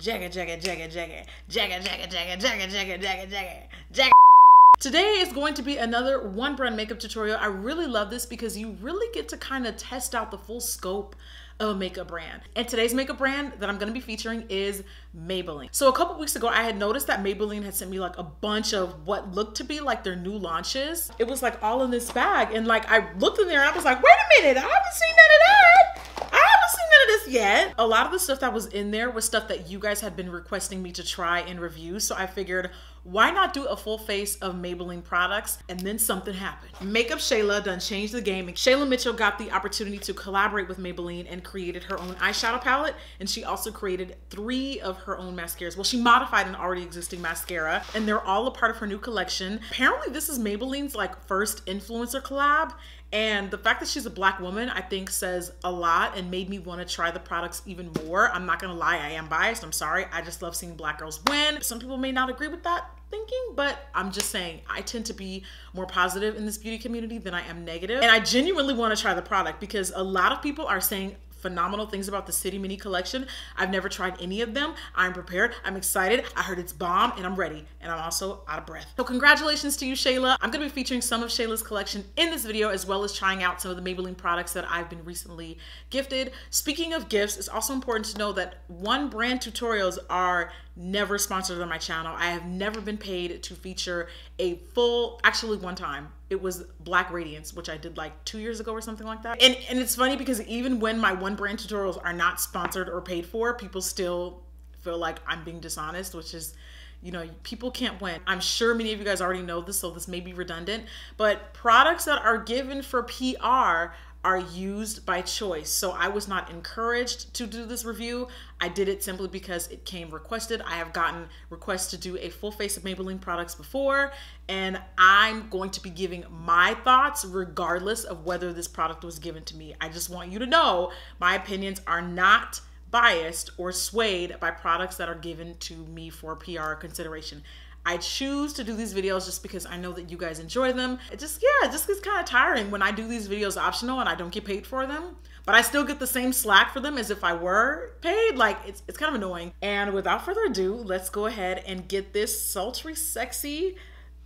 Jagga, jagga, jagga, jagga, jagga, jagga, jagga, jagga, jagga, jagga, jagga, jagga. Today is going to be another one brand makeup tutorial. I really love this because you really get to kind of test out the full scope of a makeup brand. And today's makeup brand that I'm going to be featuring is Maybelline. So a couple weeks ago, I had noticed that Maybelline had sent me like a bunch of what looked to be like their new launches. It was like all in this bag. And like I looked in there and I was like, wait a minute, I haven't seen none of that. I haven't seen none of this yet. A lot of the stuff that was in there was stuff that you guys had been requesting me to try and review. So I figured, why not do a full face of Maybelline products? And then something happened. Makeup Shayla done changed the game. Shayla Mitchell got the opportunity to collaborate with Maybelline and created her own eyeshadow palette. And she also created 3 of her own mascaras. Well, she modified an already existing mascara and they're all a part of her new collection. Apparently this is Maybelline's like first influencer collab. And the fact that she's a Black woman, I think says a lot and made me want to try the products even more. I'm not gonna lie, I am biased, I'm sorry. I just love seeing Black girls win. Some people may not agree with that thinking, but I'm just saying, I tend to be more positive in this beauty community than I am negative. And I genuinely want to try the product because a lot of people are saying phenomenal things about the City Mini collection. I've never tried any of them. I'm prepared, I'm excited, I heard it's bomb, and I'm ready. And I'm also out of breath. So congratulations to you, Shayla. I'm gonna be featuring some of Shayla's collection in this video, as well as trying out some of the Maybelline products that I've been recently gifted. Speaking of gifts, it's also important to know that one brand tutorials are never sponsored on my channel. I have never been paid to feature a full, actually one time, it was Black Radiance, which I did like 2 years ago or something like that. And it's funny because even when my one brand tutorials are not sponsored or paid for, people still feel like I'm being dishonest, which is, you know, people can't win. I'm sure many of you guys already know this, so this may be redundant, but products that are given for PR are used by choice. So I was not encouraged to do this review. I did it simply because it came requested. I have gotten requests to do a full face of Maybelline products before, and I'm going to be giving my thoughts regardless of whether this product was given to me. I just want you to know my opinions are not biased or swayed by products that are given to me for PR consideration. I choose to do these videos just because I know that you guys enjoy them. It just gets kind of tiring when I do these videos optional and I don't get paid for them, but I still get the same slack for them as if I were paid. Like, it's kind of annoying. And without further ado, let's go ahead and get this sultry, sexy,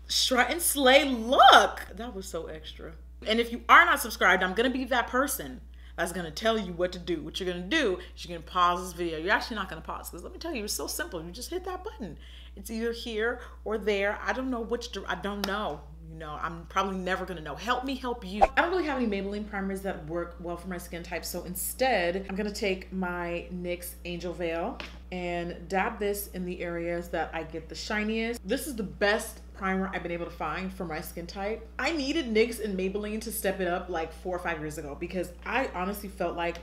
strut and slay look. That was so extra. And if you are not subscribed, I'm gonna be that person that's gonna tell you what to do. What you're gonna do is you're gonna pause this video. You're actually not gonna pause, because let me tell you, it's so simple. You just hit that button. It's either here or there. I don't know which, I don't know. You know, I'm probably never gonna know. Help me help you. I don't really have any Maybelline primers that work well for my skin type, so instead, I'm gonna take my NYX Angel Veil and dab this in the areas that I get the shiniest. This is the best primer I've been able to find for my skin type. I needed NYX and Maybelline to step it up like 4 or 5 years ago because I honestly felt like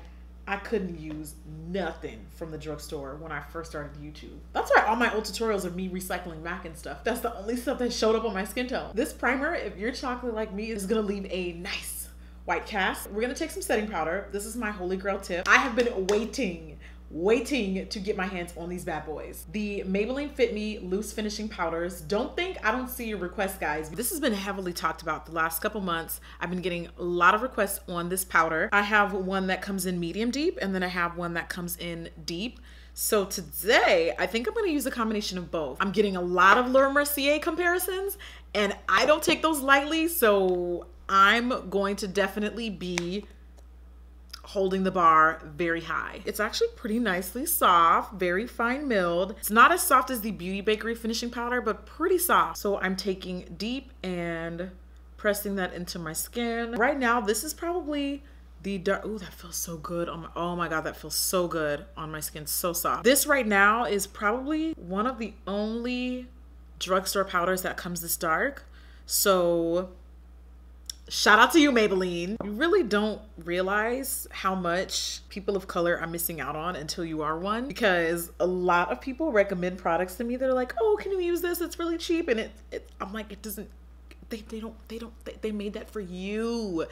I couldn't use nothing from the drugstore when I first started YouTube. That's why all my old tutorials are me recycling MAC and stuff. That's the only stuff that showed up on my skin tone. This primer, if you're chocolate like me, is gonna leave a nice white cast. We're gonna take some setting powder. This is my holy grail tip. I have been waiting to get my hands on these bad boys. The Maybelline Fit Me Loose Finishing Powders. Don't think I don't see your requests, guys. This has been heavily talked about the last couple months. I've been getting a lot of requests on this powder. I have one that comes in medium deep, and then I have one that comes in deep. So today, I think I'm gonna use a combination of both. I'm getting a lot of Laura Mercier comparisons, and I don't take those lightly, so I'm going to definitely be holding the bar very high. It's actually pretty nicely soft, very fine milled. It's not as soft as the Beauty Bakery finishing powder, but pretty soft. So I'm taking deep and pressing that into my skin. Right now, this is probably the dark, ooh, that feels so good on my, oh my God, that feels so good on my skin, so soft. This right now is probably one of the only drugstore powders that comes this dark. So shout out to you, Maybelline. You really don't realize how much people of color are missing out on until you are one, because a lot of people recommend products to me. They're like, oh, can you use this? It's really cheap. And I'm like, it doesn't, they made that for you,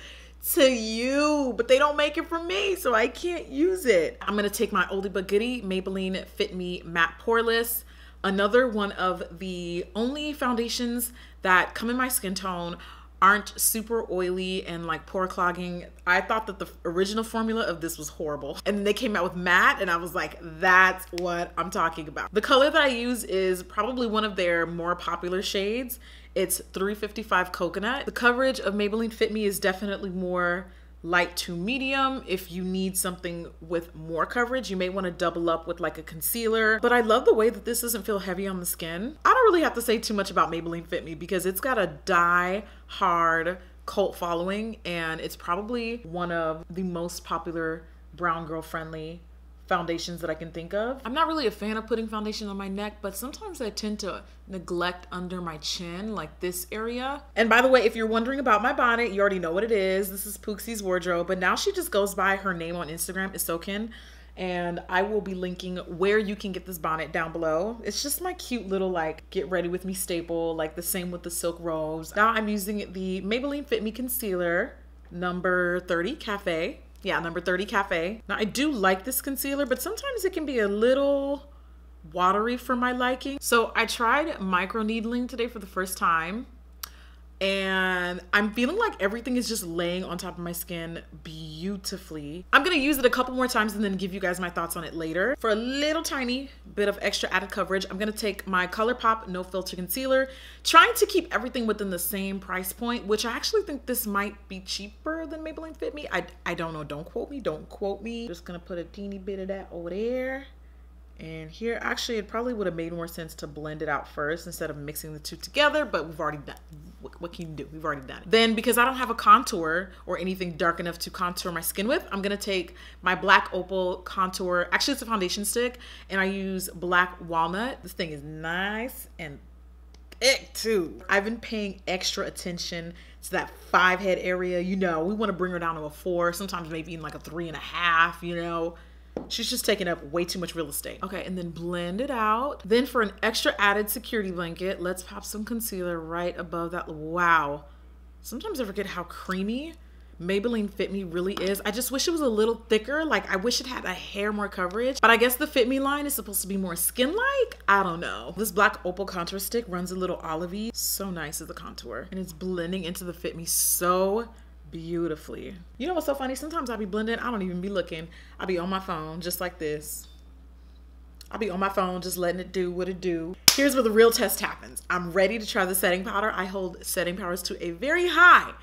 to you, but they don't make it for me, so I can't use it. I'm gonna take my oldie but goodie Maybelline Fit Me Matte Poreless, another one of the only foundations that come in my skin tone, aren't super oily and like pore clogging. I thought that the original formula of this was horrible. And then they came out with matte and I was like, that's what I'm talking about. The color that I use is probably one of their more popular shades. It's 355 Coconut. The coverage of Maybelline Fit Me is definitely more light to medium. If you need something with more coverage, you may want to double up with like a concealer. But I love the way that this doesn't feel heavy on the skin. I don't really have to say too much about Maybelline Fit Me because it's got a die-hard cult following and it's probably one of the most popular brown girl friendly foundations that I can think of. I'm not really a fan of putting foundation on my neck, but sometimes I tend to neglect under my chin, like this area. And by the way, if you're wondering about my bonnet, you already know what it is. This is Pooksie's wardrobe, but now she just goes by her name on Instagram, Isokin, and I will be linking where you can get this bonnet down below. It's just my cute little like get ready with me staple, like the same with the silk robes. Now I'm using the Maybelline Fit Me concealer, number 30 Cafe. Yeah, number 30 Cafe. Now I do like this concealer, but sometimes it can be a little watery for my liking. So I tried micro needling today for the first time and I'm feeling like everything is just laying on top of my skin beautifully. I'm gonna use it a couple more times and then give you guys my thoughts on it later. For a little tiny bit of extra added coverage, I'm gonna take my ColourPop No Filter Concealer, trying to keep everything within the same price point, which I actually think this might be cheaper than Maybelline Fit Me. I don't know, don't quote me. Just gonna put a teeny bit of that over there. And here, actually, it probably would have made more sense to blend it out first instead of mixing the two together, but we've already done it. What can you do? We've already done it. Then, because I don't have a contour or anything dark enough to contour my skin with, I'm gonna take my Black Opal contour. Actually, it's a foundation stick, and I use Black Walnut. This thing is nice and thick too. I've been paying extra attention to that 5 head area. You know, we wanna bring her down to a 4, sometimes maybe even like a 3.5, you know. She's just taking up way too much real estate. Okay, and then blend it out. Then for an extra added security blanket, let's pop some concealer right above that. Wow. Sometimes I forget how creamy Maybelline Fit Me really is. I just wish it was a little thicker. Like I wish it had a hair more coverage, but I guess the Fit Me line is supposed to be more skin-like. I don't know. This Black Opal contour stick runs a little olivey. So nice as a contour. And it's blending into the Fit Me so beautifully. You know what's so funny? Sometimes I'll be blending, I don't even be looking. I'll be on my phone just like this. I'll be on my phone just letting it do what it do. Here's where the real test happens. I'm ready to try the setting powder. I hold setting powders to a very high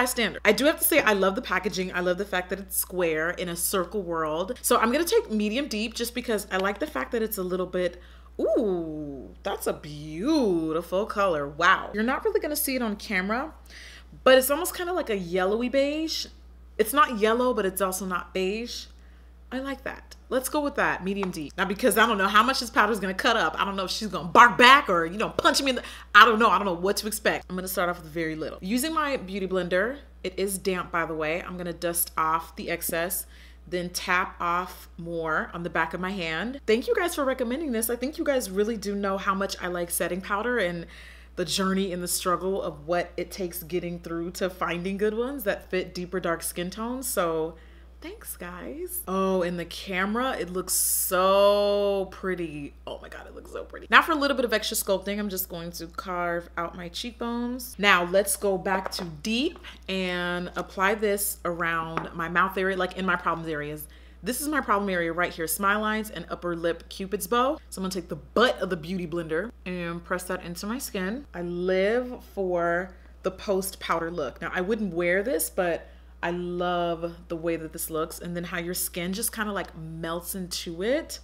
standard. I do have to say I love the packaging. I love the fact that it's square in a circle world. So I'm gonna take medium deep just because I like the fact that it's a little bit, ooh, that's a beautiful color. Wow. You're not really gonna see it on camera, but it's almost kind of like a yellowy beige. It's not yellow, but it's also not beige. I like that. Let's go with that, medium deep. Now, because I don't know how much this powder is gonna cut up. I don't know if she's gonna bark back or, you know, punch me in the, I don't know what to expect. I'm gonna start off with very little. Using my beauty blender, it is damp by the way. I'm gonna dust off the excess, then tap off more on the back of my hand. Thank you guys for recommending this. I think you guys really do know how much I like setting powder and the journey and the struggle of what it takes getting through to finding good ones that fit deeper dark skin tones. So thanks guys. Oh, in the camera, it looks so pretty. Oh my God, it looks so pretty. Now for a little bit of extra sculpting, I'm just going to carve out my cheekbones. Now let's go back to deep and apply this around my mouth area, like in my problems areas. This is my problem area right here, smile lines and upper lip cupid's bow. So I'm gonna take the butt of the beauty blender and press that into my skin. I live for the post powder look. Now I wouldn't wear this, but I love the way that this looks and then how your skin just kind of like melts into it.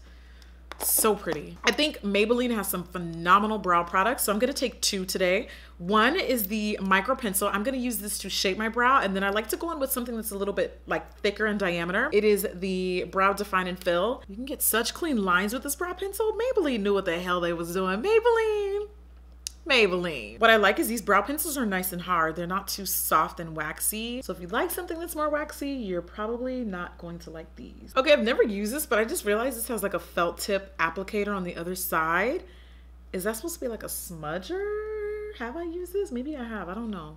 So pretty. I think Maybelline has some phenomenal brow products. So I'm gonna take 2 today. One is the micro pencil. I'm gonna use this to shape my brow. And then I like to go in with something that's a little bit like thicker in diameter. It is the Brow Define and Fill. You can get such clean lines with this brow pencil. Maybelline knew what the hell they was doing. Maybelline. What I like is these brow pencils are nice and hard. They're not too soft and waxy. So if you like something that's more waxy, you're probably not going to like these. Okay, I've never used this, but I just realized this has like a felt tip applicator on the other side. Is that supposed to be like a smudger? Have I used this? Maybe I have, I don't know.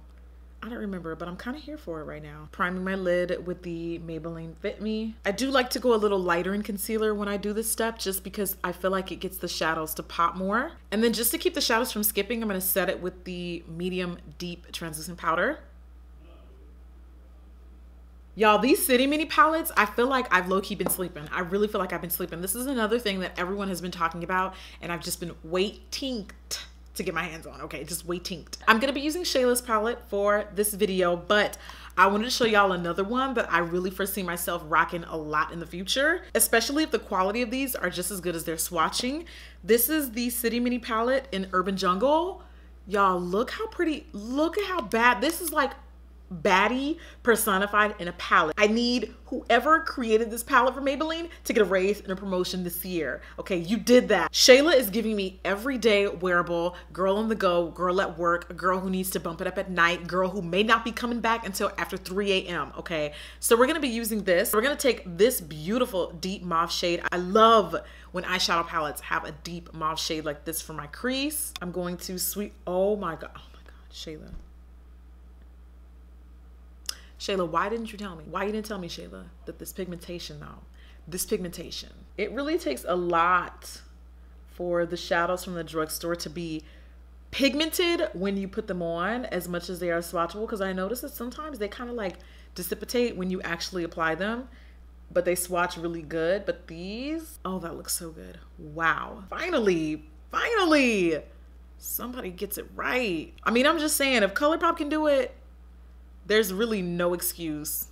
I don't remember, but I'm kind of here for it right now. Priming my lid with the Maybelline Fit Me. I do like to go a little lighter in concealer when I do this step, just because I feel like it gets the shadows to pop more. And then just to keep the shadows from skipping, I'm gonna set it with the medium deep translucent powder. Y'all, these City Mini palettes, I feel like I've low-key been sleeping. I really feel like I've been sleeping. This is another thing that everyone has been talking about, and I've just been waiting to get my hands on. Okay, just waiting. I'm gonna be using Shayla's palette for this video, but I wanted to show y'all another one that I really foresee myself rocking a lot in the future, especially if the quality of these are just as good as their swatching. This is the City Mini palette in Urban Jungle. Y'all, look how pretty, look at how bad, this is like baddie personified in a palette. I need whoever created this palette for Maybelline to get a raise and a promotion this year. Okay, you did that. Shayla is giving me everyday wearable, girl on the go, girl at work, a girl who needs to bump it up at night, girl who may not be coming back until after 3 a.m. Okay, so we're gonna be using this. We're gonna take this beautiful deep mauve shade. I love when eyeshadow palettes have a deep mauve shade like this for my crease. I'm going to oh my God, Shayla. Shayla, why didn't you tell me? Why you didn't tell me, Shayla, that this pigmentation it really takes a lot for the shadows from the drugstore to be pigmented when you put them on as much as they are swatchable, because I notice that sometimes they kind of like dissipate when you actually apply them, but they swatch really good. But these, oh, that looks so good. Wow. Finally, somebody gets it right. I mean, I'm just saying, if ColourPop can do it, there's really no excuse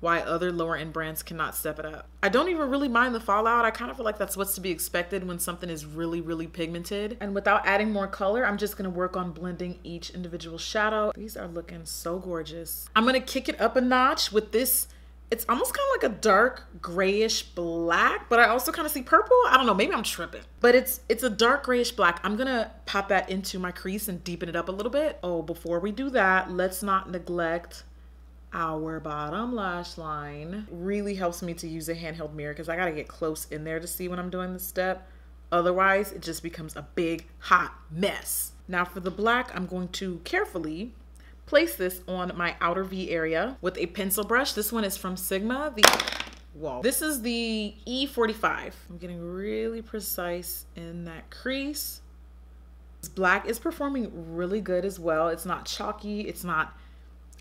why other lower end brands cannot step it up. I don't even really mind the fallout. I kind of feel like that's what's to be expected when something is really, really pigmented. And without adding more color, I'm just gonna work on blending each individual shadow. These are looking so gorgeous. I'm gonna kick it up a notch with this. It's almost kind of like a dark grayish black, but I also kind of see purple. I don't know, maybe I'm tripping. But it's a dark grayish black. I'm gonna pop that into my crease and deepen it up a little bit. Oh, before we do that, let's not neglect our bottom lash line. Really helps me to use a handheld mirror because I gotta get close in there to see when I'm doing this step. Otherwise, it just becomes a big, hot mess. Now for the black, I'm going to carefully place this on my outer V area with a pencil brush. This one is from Sigma. This is the E45. I'm getting really precise in that crease. This black is performing really good as well. It's not chalky, it's not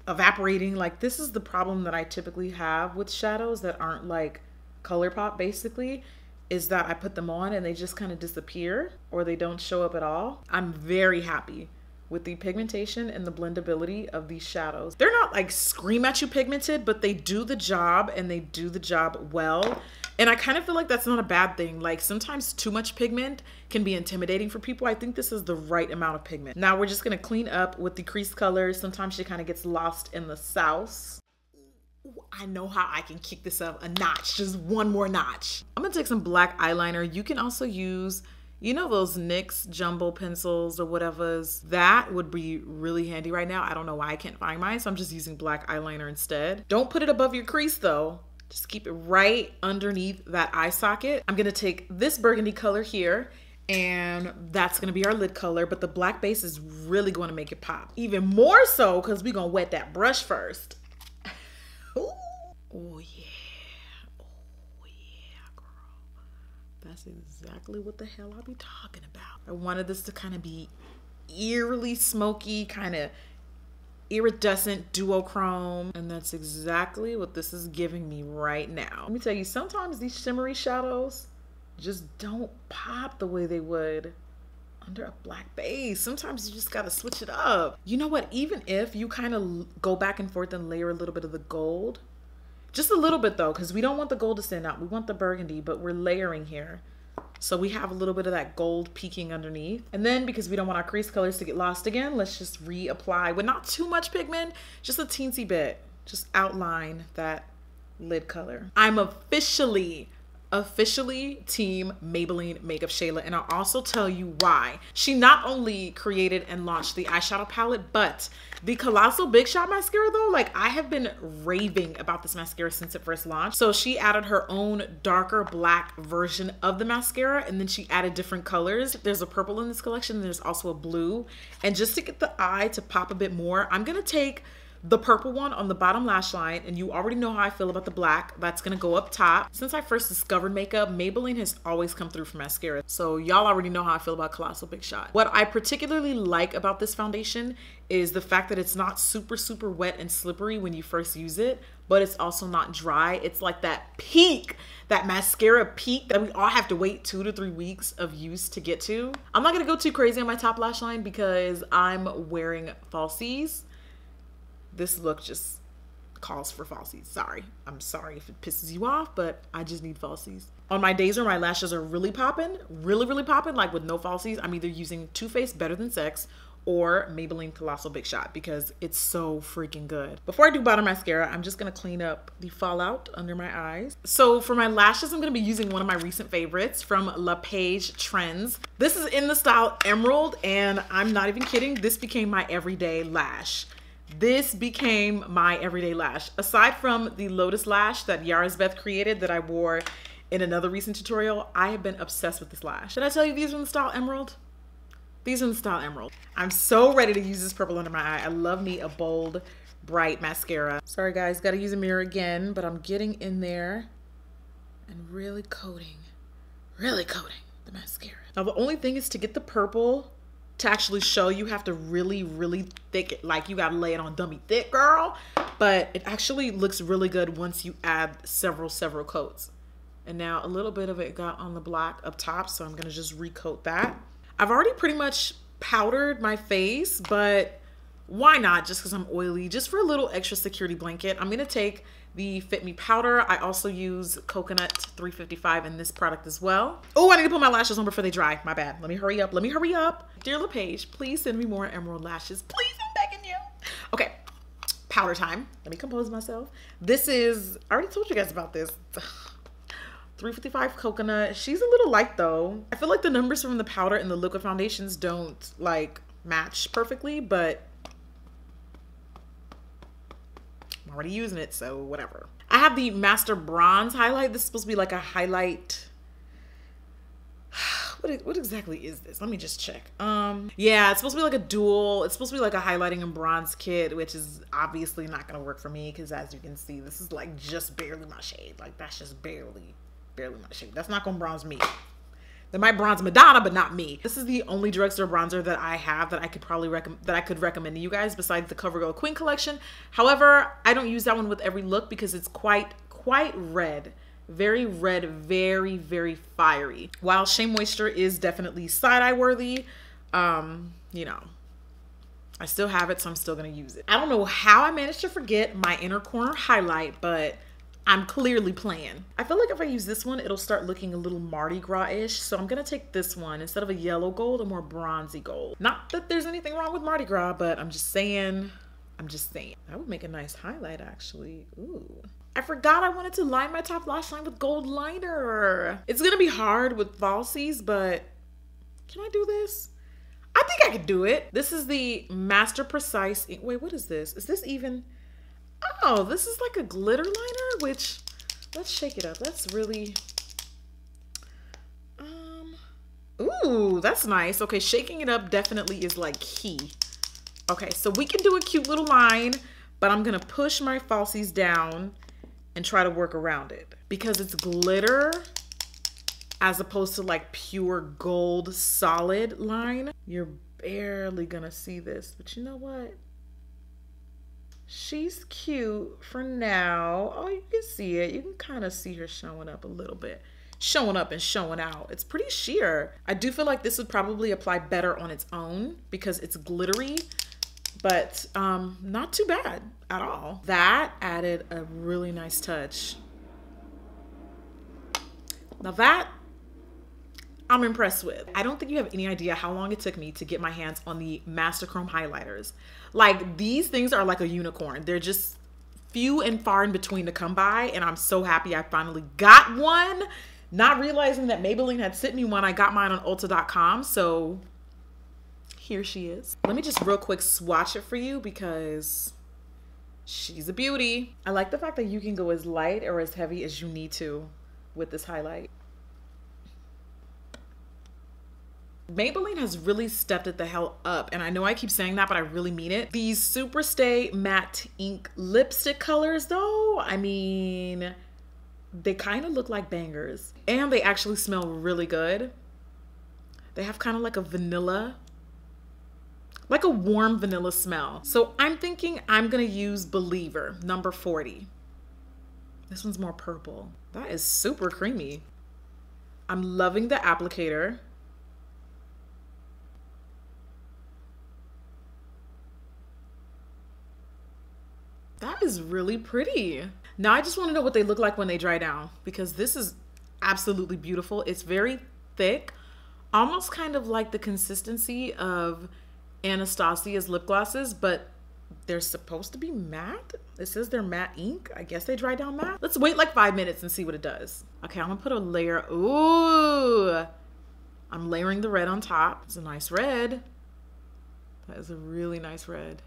evaporating. Like, this is the problem that I typically have with shadows that aren't like ColourPop, basically, is that I put them on and they just kind of disappear or they don't show up at all. I'm very happy with the pigmentation and the blendability of these shadows. They're not like scream at you pigmented, but they do the job and they do the job well. And I kind of feel like that's not a bad thing. Like, sometimes too much pigment can be intimidating for people. I think this is the right amount of pigment. Now we're just gonna clean up with the crease colors. Sometimes she kind of gets lost in the sauce. I know how I can kick this up a notch, just one more notch. I'm gonna take some black eyeliner. You can also use, you know, those NYX jumbo pencils or whatever's. That would be really handy right now. I don't know why I can't find mine, so I'm just using black eyeliner instead. Don't put it above your crease though. Just keep it right underneath that eye socket. I'm gonna take this burgundy color here, and that's gonna be our lid color, but the black base is really gonna make it pop. Even more so, because we're gonna wet that brush first. Ooh. Oh yeah. Oh yeah, girl. That's exactly what the hell I'll be talking about. I wanted this to kind of be eerily smoky, kind of iridescent duochrome, and that's exactly what this is giving me right now. Let me tell you, sometimes these shimmery shadows just don't pop the way they would under a black base. Sometimes you just gotta switch it up. You know what, even if you kind of go back and forth and layer a little bit of the gold, just a little bit though, because we don't want the gold to stand out. We want the burgundy, but we're layering here. So we have a little bit of that gold peeking underneath. And then, because we don't want our crease colors to get lost again, let's just reapply with not too much pigment, just a teensy bit. Just outline that lid color. I'm officially team Maybelline Makeup Shayla, and I'll also tell you why. She not only created and launched the eyeshadow palette, but the Colossal Big Shot mascara though, like, I have been raving about this mascara since it first launched. So she added her own darker black version of the mascara, and then she added different colors. There's a purple in this collection, and there's also a blue. And just to get the eye to pop a bit more, I'm gonna take the purple one on the bottom lash line, and you already know how I feel about the black. That's gonna go up top. Since I first discovered makeup, Maybelline has always come through for mascara. So y'all already know how I feel about Colossal Big Shot. What I particularly like about this foundation is the fact that it's not super, super wet and slippery when you first use it, but it's also not dry. It's like that peak, that mascara peak that we all have to wait 2 to 3 weeks of use to get to. I'm not gonna go too crazy on my top lash line because I'm wearing falsies. This look just calls for falsies. Sorry. I'm sorry if it pisses you off, but I just need falsies. On my days where my lashes are really popping, really popping, like with no falsies, I'm either using Too Faced Better Than Sex or Maybelline Colossal Big Shot because it's so freaking good. Before I do bottom mascara, I'm just gonna clean up the fallout under my eyes. So for my lashes, I'm gonna be using one of my recent favorites from La Page Trends. This is in the style Emerald, and I'm not even kidding, this became my everyday lash. This became my everyday lash. Aside from the Lotus Lash that Yara's Beth created that I wore in another recent tutorial, I have been obsessed with this lash. Did I tell you these are in the style Emerald? These are in the style Emerald. I'm so ready to use this purple under my eye. I love me a bold, bright mascara. Sorry guys, gotta use a mirror again, but I'm getting in there and really coating the mascara. Now the only thing is to get the purple to actually show, you have to really thick, like you gotta lay it on dummy thick, girl. But it actually looks really good once you add several coats. And now a little bit of it got on the black up top, so I'm gonna just recoat that. I've already pretty much powdered my face, but why not, just because I'm oily, just for a little extra security blanket. I'm gonna take the Fit Me powder. I also use Coconut 355 in this product as well. Oh, I need to put my lashes on before they dry. My bad. Let me hurry up. Dear LaPage, please send me more emerald lashes. Please, I'm begging you. Okay, powder time. Let me compose myself. This is, I already told you guys about this. 355 Coconut. She's a little light though. I feel like the numbers from the powder and the liquid foundations don't like match perfectly, but I'm already using it, so whatever. I have the Master Bronze highlight. This is supposed to be like a highlight. What exactly is this? Let me just check. Yeah, it's supposed to be like a dual. It's supposed to be like a highlighting and bronze kit, which is obviously not gonna work for me because as you can see, this is like just barely my shade. Like that's just barely my shade. That's not gonna bronze me. That might bronze Madonna, but not me. This is the only drugstore bronzer that I have that I could probably recommend to you guys besides the CoverGirl Queen collection. However, I don't use that one with every look because it's quite red. Very red, very fiery. While Shea Moisture is definitely side-eye worthy, you know, I still have it, so I'm still gonna use it. I don't know how I managed to forget my inner corner highlight, but I'm clearly playing. I feel like if I use this one, it'll start looking a little Mardi Gras-ish. So I'm gonna take this one. Instead of a yellow gold, a more bronzy gold. Not that there's anything wrong with Mardi Gras, but I'm just saying. That would make a nice highlight, actually. Ooh. I forgot I wanted to line my top lash line with gold liner. It's gonna be hard with falsies, but can I do this? I think I could do it. This is the Master Precise. Wait, what is this? Is this even? Oh, this is like a glitter liner, which, let's shake it up. That's really, ooh, that's nice. Okay, shaking it up definitely is like key. Okay, so we can do a cute little line, but I'm gonna push my falsies down and try to work around it because it's glitter as opposed to like pure gold solid line. You're barely gonna see this, but you know what? She's cute for now. Oh, you can see it. You can kind of see her showing up a little bit. Showing up and showing out. It's pretty sheer. I do feel like this would probably apply better on its own because it's glittery, but not too bad at all. That added a really nice touch. Now that I'm impressed with. I don't think you have any idea how long it took me to get my hands on the Master Chrome highlighters. Like these things are like a unicorn. They're just few and far in between to come by, and I'm so happy I finally got one. Not realizing that Maybelline had sent me one. I got mine on Ulta.com, so here she is. Let me just real quick swatch it for you because she's a beauty. I like the fact that you can go as light or as heavy as you need to with this highlight. Maybelline has really stepped it the hell up, and I know I keep saying that, but I really mean it. These Superstay Matte Ink lipstick colors, though, I mean, they kind of look like bangers, and they actually smell really good. They have kind of like a vanilla, like a warm vanilla smell. So I'm thinking I'm gonna use Believer, number 40. This one's more purple. That is super creamy. I'm loving the applicator. That is really pretty. Now I just want to know what they look like when they dry down, because this is absolutely beautiful. It's very thick, almost kind of like the consistency of Anastasia's lip glosses, but they're supposed to be matte. It says they're matte ink. I guess they dry down matte. Let's wait like 5 minutes and see what it does. Okay, I'm gonna put a layer. Ooh, I'm layering the red on top. It's a nice red. That is a really nice red.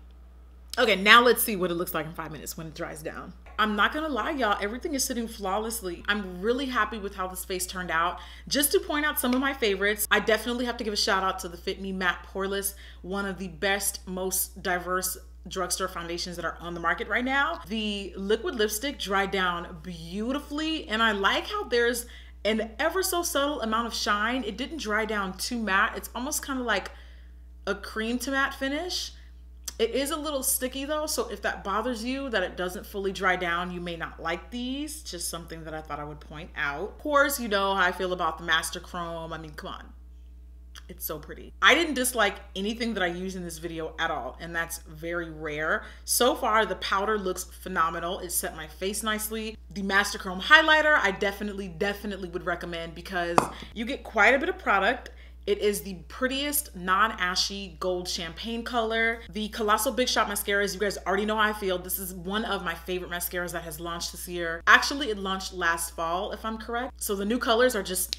Okay, now let's see what it looks like in 5 minutes when it dries down. I'm not gonna lie, y'all, everything is sitting flawlessly. I'm really happy with how this face turned out. Just to point out some of my favorites, I definitely have to give a shout out to the Fit Me Matte Poreless, one of the best, most diverse drugstore foundations that are on the market right now. The liquid lipstick dried down beautifully, and I like how there's an ever so subtle amount of shine. It didn't dry down too matte. It's almost kind of like a cream to matte finish. It is a little sticky though, so if that bothers you that it doesn't fully dry down, you may not like these. Just something that I thought I would point out. Of course, you know how I feel about the Master Chrome. I mean, come on. It's so pretty. I didn't dislike anything that I use in this video at all, and that's very rare. So far, the powder looks phenomenal. It set my face nicely. The Master Chrome highlighter, I definitely would recommend because you get quite a bit of product. It is the prettiest non-ashy gold champagne color. The Colossal Big Shot mascaras, you guys already know how I feel. This is one of my favorite mascaras that has launched this year. Actually, it launched last fall, if I'm correct. So the new colors are just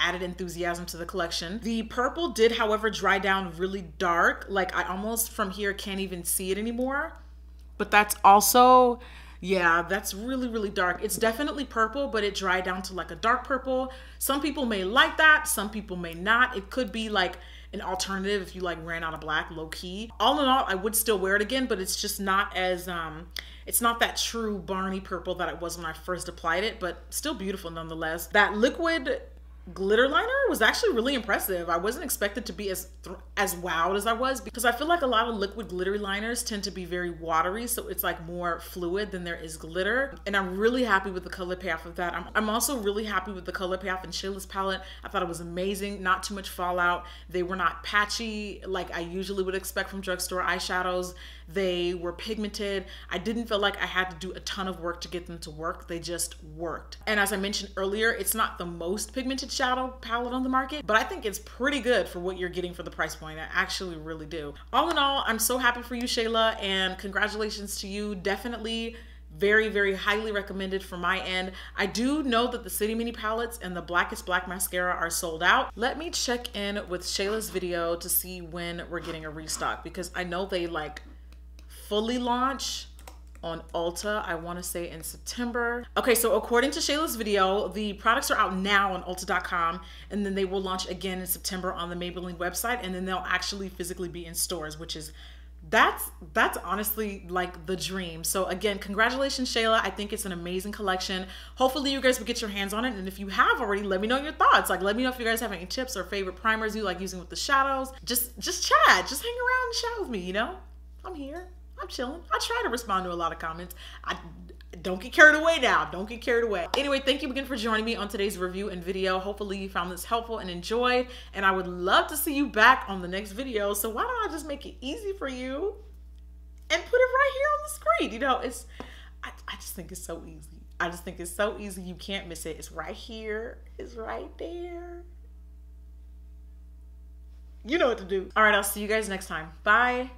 added enthusiasm to the collection. The purple did, however, dry down really dark. Like I almost from here can't even see it anymore. But that's also, yeah, that's really, really dark. It's definitely purple, but it dried down to like a dark purple. Some people may like that, some people may not. It could be like an alternative if you like ran out of black, low key. All in all, I would still wear it again, but it's just not as, it's not that true Barney purple that it was when I first applied it, but still beautiful nonetheless. That liquid glitter liner was actually really impressive. I wasn't expected to be as wowed as I was, because I feel like a lot of liquid glitter liners tend to be very watery, so it's like more fluid than there is glitter. And I'm really happy with the color payoff of that. I'm also really happy with the color payoff in Shayla's palette. I thought it was amazing. Not too much fallout. They were not patchy like I usually would expect from drugstore eyeshadows. They were pigmented. I didn't feel like I had to do a ton of work to get them to work. They just worked. And as I mentioned earlier, it's not the most pigmented shadow palette on the market, but I think it's pretty good for what you're getting for the price point. I actually really do. All in all, I'm so happy for you, Shayla, and congratulations to you. Definitely very, very highly recommended from my end. I do know that the City Mini palettes and the Blackest Black mascara are sold out. Let me check in with Shayla's video to see when we're getting a restock, because I know they like fully launch on Ulta, I want to say in September. Okay, so according to Shayla's video, the products are out now on Ulta.com, and then they will launch again in September on the Maybelline website, and then they'll actually physically be in stores, which is, that's honestly like the dream. So again, congratulations, Shayla. I think it's an amazing collection. Hopefully you guys will get your hands on it, and if you have already, let me know your thoughts. Like, let me know if you guys have any tips or favorite primers you like using with the shadows. Just chat, just hang around and chat with me, you know? I'm here. I'm chilling. I try to respond to a lot of comments. I don't get carried away now. Don't get carried away. Anyway, thank you again for joining me on today's review and video. Hopefully you found this helpful and enjoyed, and I would love to see you back on the next video. So why don't I just make it easy for you and put it right here on the screen? You know, I just think it's so easy. I just think it's so easy. You can't miss it. It's right here. It's right there. You know what to do. All right, I'll see you guys next time. Bye.